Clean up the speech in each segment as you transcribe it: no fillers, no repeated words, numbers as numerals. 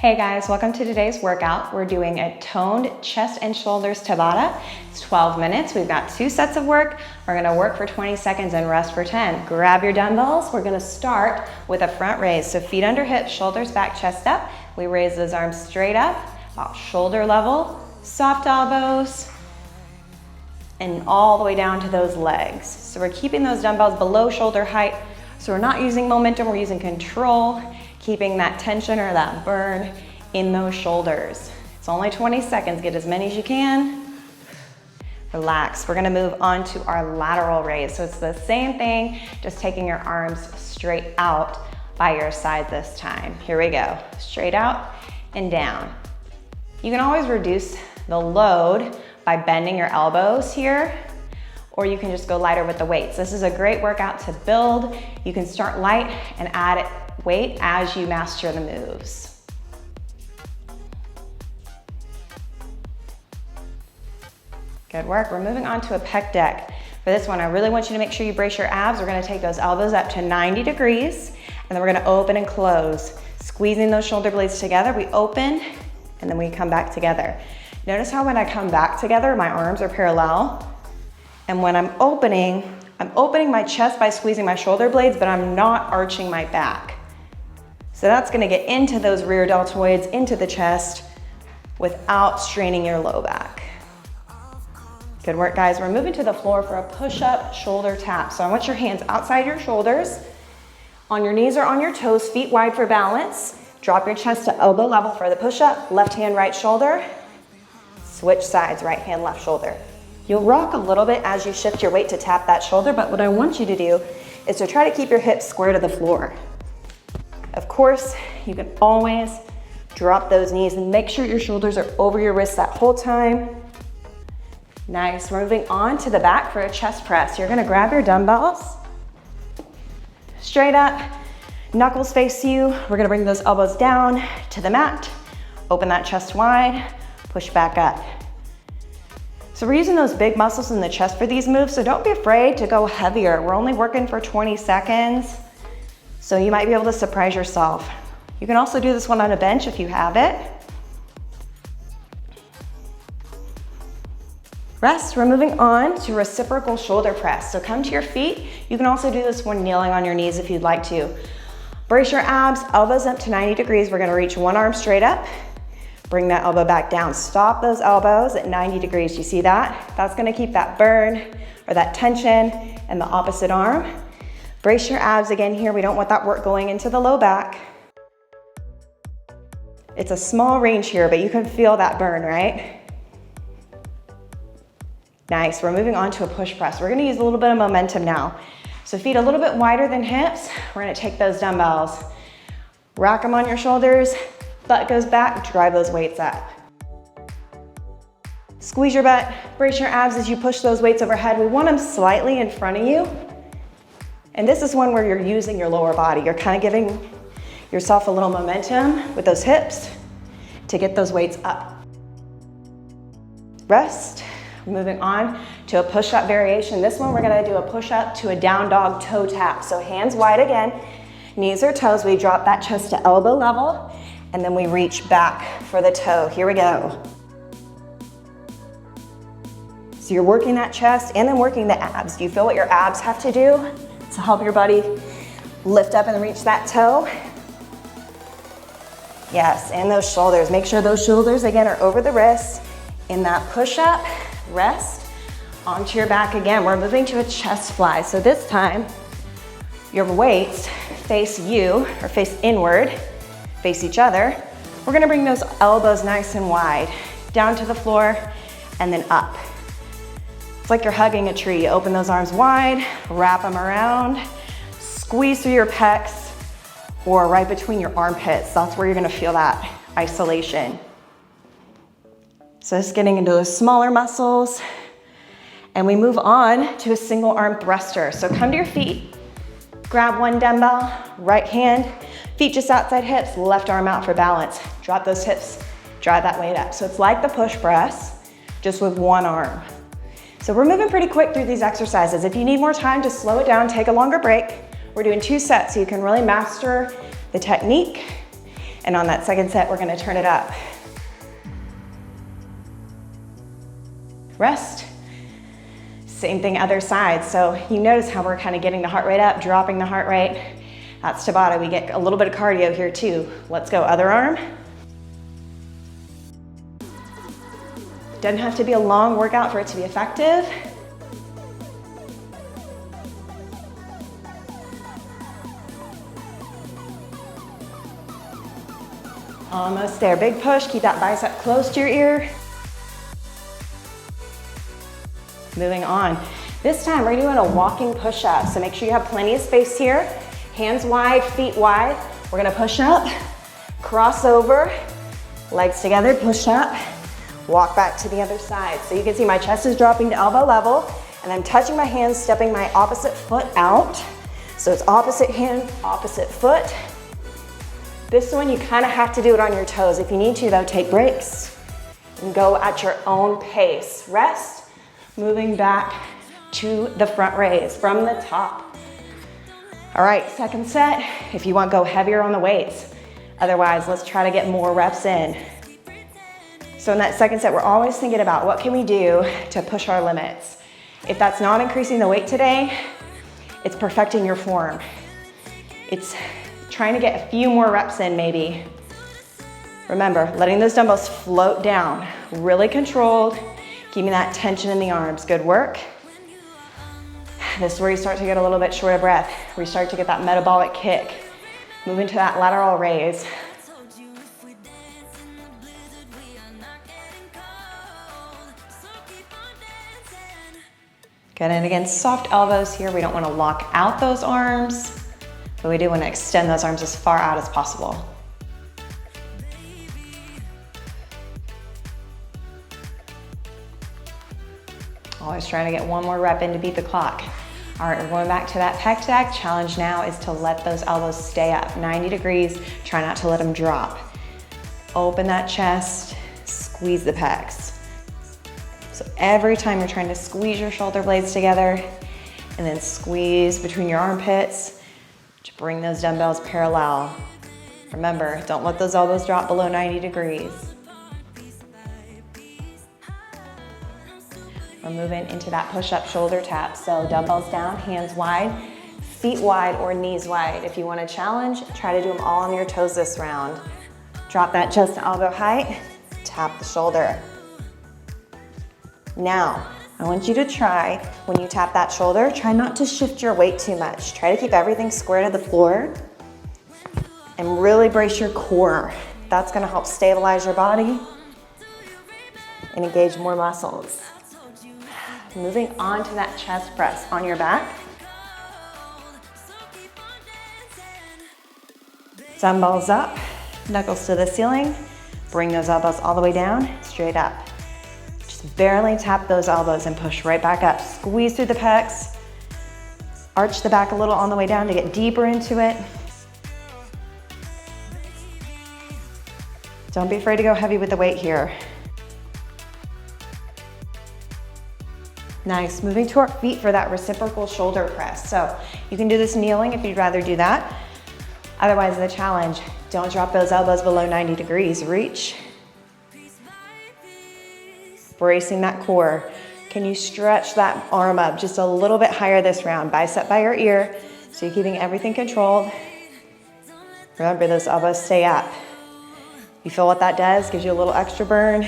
Hey guys, welcome to today's workout. We're doing a toned chest and shoulders Tabata. It's 12 minutes. We've got 2 sets of work. We're gonna work for 20 seconds and rest for 10. Grab your dumbbells. We're gonna start with a front raise. So feet under hips, shoulders back, chest up. We raise those arms straight up, about shoulder level, soft elbows, and all the way down to those legs. So we're keeping those dumbbells below shoulder height. So we're not using momentum, we're using control, keeping that tension or that burn in those shoulders. It's only 20 seconds, get as many as you can. Relax, we're gonna move on to our lateral raise. So it's the same thing, just taking your arms straight out by your side this time. Here we go, straight out and down. You can always reduce the load by bending your elbows here, or you can just go lighter with the weights. This is a great workout to build. You can start light and add weight as you master the moves. Good work. We're moving on to a pec deck. For this one, I really want you to make sure you brace your abs. We're gonna take those elbows up to 90 degrees, and then we're gonna open and close. Squeezing those shoulder blades together, we open, and then we come back together. Notice how when I come back together, my arms are parallel, and when I'm opening my chest by squeezing my shoulder blades, but I'm not arching my back. So that's gonna get into those rear deltoids, into the chest, without straining your low back. Good work, guys. We're moving to the floor for a push-up shoulder tap. So I want your hands outside your shoulders, on your knees or on your toes, feet wide for balance. Drop your chest to elbow level for the push-up. Left hand, right shoulder. Switch sides, right hand, left shoulder. You'll rock a little bit as you shift your weight to tap that shoulder, but what I want you to do is to try to keep your hips square to the floor. Of course, you can always drop those knees and make sure your shoulders are over your wrists that whole time. Nice, we're moving on to the back for a chest press. You're gonna grab your dumbbells, straight up, knuckles face you. We're gonna bring those elbows down to the mat, open that chest wide, push back up. So we're using those big muscles in the chest for these moves, so don't be afraid to go heavier. We're only working for 20 seconds. So you might be able to surprise yourself. You can also do this one on a bench if you have it. Rest, we're moving on to reciprocal shoulder press. So come to your feet. You can also do this one kneeling on your knees if you'd like to. Brace your abs, elbows up to 90 degrees. We're gonna reach one arm straight up. Bring that elbow back down. Stop those elbows at 90 degrees. You see that? That's gonna keep that burn or that tension in the opposite arm. Brace your abs again here. We don't want that work going into the low back. It's a small range here, but you can feel that burn, right? Nice, we're moving on to a push press. We're gonna use a little bit of momentum now. So feet a little bit wider than hips. We're gonna take those dumbbells, rack them on your shoulders, butt goes back, drive those weights up. Squeeze your butt, brace your abs as you push those weights overhead. We want them slightly in front of you. And this is one where you're using your lower body. You're kind of giving yourself a little momentum with those hips to get those weights up. Rest, moving on to a push-up variation. This one we're gonna do a push-up to a down dog toe tap. So hands wide again, knees or toes, we drop that chest to elbow level, and then we reach back for the toe. Here we go. So you're working that chest and then working the abs. Do you feel what your abs have to do to help your body lift up and reach that toe? Yes, and those shoulders. Make sure those shoulders, again, are over the wrists. In that push-up, rest, onto your back again. We're moving to a chest fly. So this time, your weights face you, or face inward, face each other. We're gonna bring those elbows nice and wide, down to the floor, and then up. It's like you're hugging a tree. You open those arms wide, wrap them around, squeeze through your pecs or right between your armpits. That's where you're gonna feel that isolation. So just getting into those smaller muscles. And we move on to a single arm thruster. So come to your feet, grab one dumbbell, right hand, feet just outside hips, left arm out for balance. Drop those hips, drive that weight up. So it's like the push press, just with one arm. So we're moving pretty quick through these exercises. If you need more time, just slow it down, take a longer break. We're doing 2 sets so you can really master the technique And on that second set, we're gonna turn it up. Rest. Same thing other side. So you notice how we're kind of getting the heart rate up, dropping the heart rate. That's Tabata. We get a little bit of cardio here too. Let's go, other arm. Doesn't have to be a long workout for it to be effective. Almost there, big push. Keep that bicep close to your ear. Moving on. This time we're doing a walking push-up. So make sure you have plenty of space here. Hands wide, feet wide. We're gonna push up, cross over, legs together, push up, walk back to the other side. So you can see my chest is dropping to elbow level, and I'm touching my hands, stepping my opposite foot out. So it's opposite hand, opposite foot. This one, you kind of have to do it on your toes. If you need to though, take breaks and go at your own pace. Rest, moving back to the front raise from the top. All right, second set, if you want, go heavier on the weights. Otherwise, let's try to get more reps in. So in that second set, we're always thinking about what can we do to push our limits. If that's not increasing the weight today, it's perfecting your form. It's trying to get a few more reps in maybe. Remember, letting those dumbbells float down, really controlled, keeping that tension in the arms. Good work. This is where you start to get a little bit short of breath, where you start to get that metabolic kick. Move into that lateral raise. Good, and again, soft elbows here. We don't want to lock out those arms, but we do want to extend those arms as far out as possible. Always trying to get one more rep in to beat the clock. All right, we're going back to that pec deck. Challenge now is to let those elbows stay up, 90 degrees. Try not to let them drop. Open that chest, squeeze the pecs. So every time you're trying to squeeze your shoulder blades together and then squeeze between your armpits to bring those dumbbells parallel. Remember, don't let those elbows drop below 90 degrees. We're moving into that push-up shoulder tap. So dumbbells down, hands wide, feet wide or knees wide. If you want to challenge, try to do them all on your toes this round. Drop that chest to elbow height, tap the shoulder. Now, I want you to try, when you tap that shoulder, try not to shift your weight too much. Try to keep everything square to the floor and really brace your core. That's going to help stabilize your body and engage more muscles. Moving on to that chest press on your back. Dumbbells up, knuckles to the ceiling. Bring those elbows all the way down, straight up. Just barely tap those elbows and push right back up. Squeeze through the pecs. Arch the back a little on the way down to get deeper into it. Don't be afraid to go heavy with the weight here. Nice, moving to our feet for that reciprocal shoulder press. So you can do this kneeling if you'd rather do that. Otherwise, the challenge, don't drop those elbows below 90 degrees. Reach. Bracing that core. Can you stretch that arm up just a little bit higher this round? Bicep by your ear, so you're keeping everything controlled. Remember, those elbows stay up. You feel what that does? Gives you a little extra burn.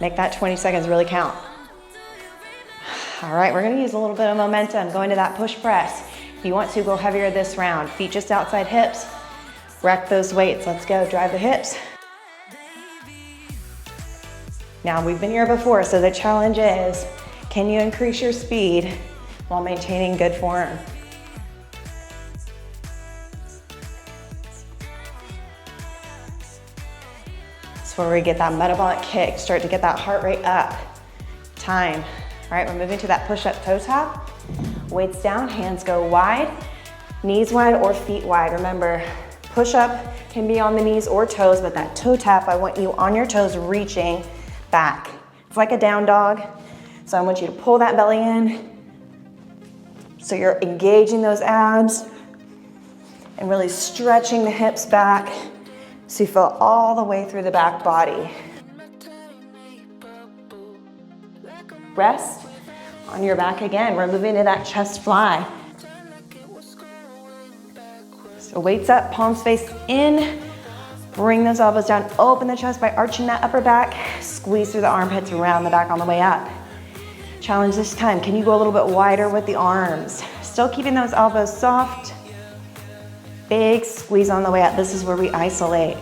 Make that 20 seconds really count. All right, we're gonna use a little bit of momentum going to that push press. If you want to, go heavier this round. Feet just outside hips. Rack those weights. Let's go, drive the hips. Now, we've been here before, so the challenge is, can you increase your speed while maintaining good form? That's where we get that metabolic kick, start to get that heart rate up. Time. All right, we're moving to that push-up toe tap. Weights down, hands go wide, knees wide or feet wide. Remember, push-up can be on the knees or toes, but that toe tap, I want you on your toes reaching back. It's like a down dog. So I want you to pull that belly in. So you're engaging those abs and really stretching the hips back, So you feel all the way through the back body. Rest on your back again. We're moving to that chest fly. So weights up, palms face in. Bring those elbows down, open the chest by arching that upper back. Squeeze through the armpits, around the back on the way up. Challenge this time. Can you go a little bit wider with the arms? Still keeping those elbows soft. Big squeeze on the way up. This is where we isolate.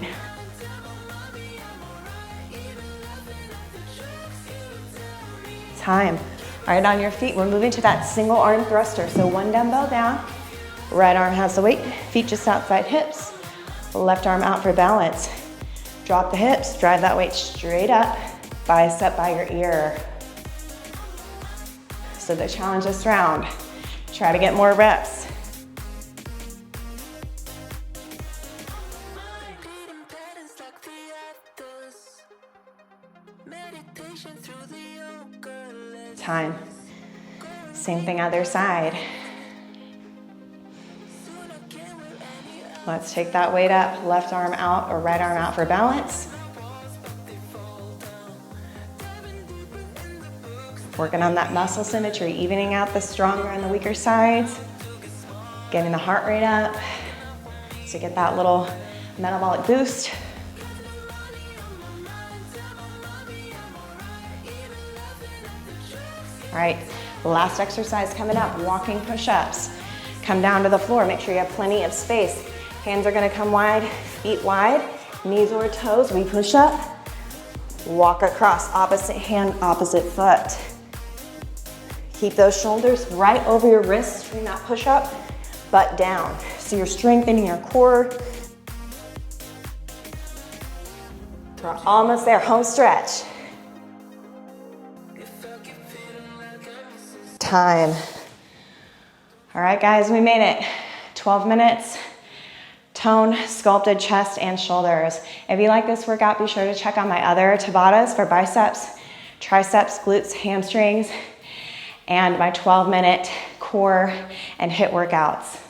Time. All right, on your feet, we're moving to that single arm thruster. So one dumbbell down, right arm has the weight, feet just outside hips, left arm out for balance. Drop the hips, drive that weight straight up, bicep by your ear. So the challenge this round, try to get more reps. Time. Same thing other side. Let's take that weight up, left arm out or right arm out for balance. Working on that muscle symmetry, evening out the stronger and the weaker sides, getting the heart rate up to get that little metabolic boost. All right, last exercise coming up, walking push-ups. Come down to the floor, make sure you have plenty of space. Hands are gonna come wide, feet wide, knees or toes, we push up. Walk across, opposite hand, opposite foot. Keep those shoulders right over your wrists during that push-up, butt down. So you're strengthening your core. We're almost there, home stretch. Time. All right, guys, we made it. 12 minutes, toned, sculpted chest and shoulders. If you like this workout, be sure to check out my other Tabatas for biceps, triceps, glutes, hamstrings, and my 12-minute core and HIIT workouts.